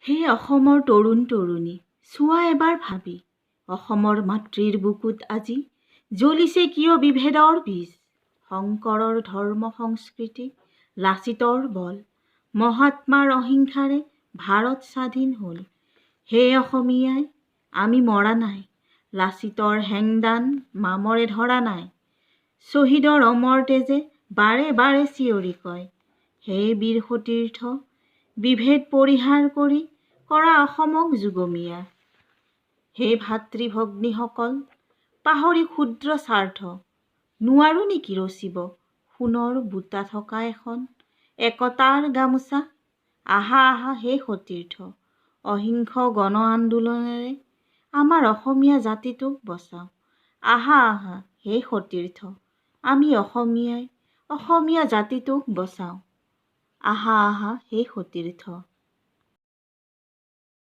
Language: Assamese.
হে অসমৰ তৰুণ তৰুণী, চোৱা এবাৰ ভাবি, অসমৰ মাতৃৰ বুকুত আজি জ্বলিছে কিয় বিভেদৰ বীজ। শংকৰৰ ধৰ্ম সংস্কৃতি, লাচিতৰ বল, মহাত্মাৰ অহিংসাৰে ভাৰত স্বাধীন হ'ল। হে অসমীয়াই, আমি মৰা নাই, লাচিতৰ হেংদান মামৰে ধৰা নাই। শ্বহীদৰ অমৰ তেজে বাৰে বাৰে চিঞৰি কয়, হে বীৰ সতীৰ্থ, বিভেদ পৰিহাৰ কৰি কৰা অসমক যুগমীয়া। হে ভাতৃ ভগ্নীসকল, পাহৰি ক্ষুদ্ৰ স্বাৰ্থ, নোৱাৰো নেকি ৰচিব সোণৰ বুটা থকা এখন একতাৰ গামোচা। আহা আহা হে সতীৰ্থ, অহিংস গণ আন্দোলনেৰে আমাৰ অসমীয়া জাতিটোক বচাওঁ। আহা আহা হে সতীৰ্থ, আমি অসমীয়া জাতিটোক বচাওঁ। আহা আহা হে সতীৰ্থ।